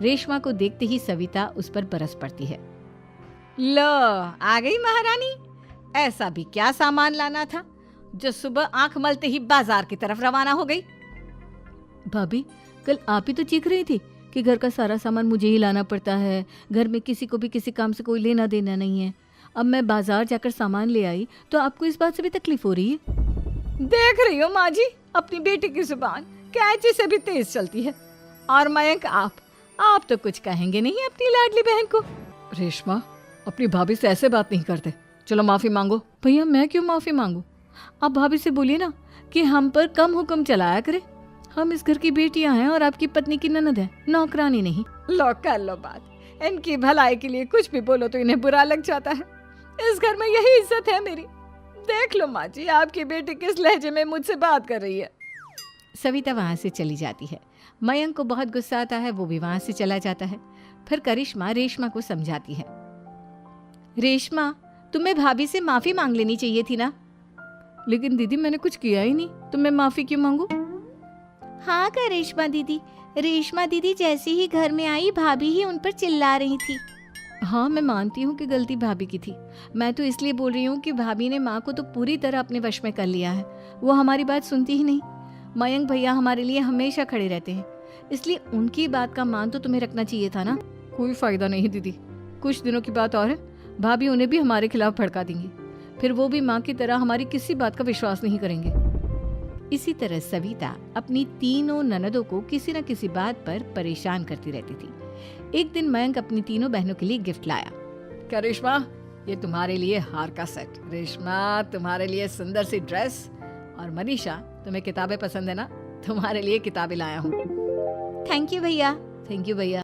रेशमा को देखते ही सविता उस पर बरस पड़ती है। लो, आ गई महारानी। ऐसा भी क्या सामान लाना था जो सुबह आंख मलते ही बाजार की तरफ रवाना हो गई? भाभी, कल आप ही तो चीख रही थी कि घर का सारा सामान मुझे ही लाना पड़ता है, घर में किसी को भी किसी काम से कोई लेना देना नहीं है। अब मैं बाजार जाकर सामान ले आई तो आपको इस बात से भी तकलीफ हो रही है? देख रही हो माँ जी, अपनी बेटी की जुबान कैंची से भी तेज चलती है। और मयंक, आप तो कुछ कहेंगे नहीं अपनी लाडली बहन को। रेशमा, अपनी भाभी से ऐसे बात नहीं करते। चलो माफी मांगो। भैया, मैं क्यों माफी मांगू? आप भाभी से बोलिए ना कि हम पर कम हुक्म चलाया करे। हम इस घर की बेटियां हैं और आपकी पत्नी की ननद है, नौकरानी नहीं। लो, कर लो बात। इनकी भलाई के लिए कुछ भी बोलो तो इन्हें बुरा लग जाता है। इस घर में यही इज्जत है मेरी। देख लो माँ जी, आपकी बेटी किस लहजे में मुझसे बात कर रही है। सविता वहां से चली जाती है। मयंक को बहुत गुस्सा आता है, वो भी वहां से चला जाता है। फिर करिश्मा रेशमा को समझाती है। रेशमा, तुम्हें भाभी से माफी मांग लेनी चाहिए थी ना। लेकिन दीदी, मैंने कुछ किया ही नहीं तो मैं माफी क्यों मांगू? हाँ करिश्मा दीदी, रेशमा दीदी जैसे ही घर में आई भाभी ही उन पर चिल्ला रही थी। हाँ, मैं मानती हूँ कि गलती भाभी की थी। मैं तो इसलिए बोल रही हूँ कि भाभी ने माँ को तो पूरी तरह अपने वश में कर लिया है। वो हमारी बात सुनती ही नहीं। मयंक भैया हमारे लिए हमेशा खड़े रहते हैं, इसलिए उनकी बात का मान तो तुम्हें रखना चाहिए था ना। कोई फायदा नहीं दीदी, कुछ दिनों की बात और है, भाभी उन्हें भी हमारे खिलाफ भड़का देंगी। फिर वो भी माँ की तरह हमारी किसी बात का विश्वास नहीं करेंगे। इसी तरह सविता अपनी तीनों ननदों को किसी न किसी बात पर परेशान करती रहती थी। एक दिन मयंक अपनी तीनों बहनों के लिए गिफ्ट लाया। क्या रेशमा, ये तुम्हारे लिए हार का सेट। रेशमा, तुम्हारे लिए सुंदर सी ड्रेस। और मनीषा, तुम्हें किताबें पसंद है ना, तुम्हारे लिए किताबें लाया हूँ। थैंक यू भैया। थैंक यू भैया।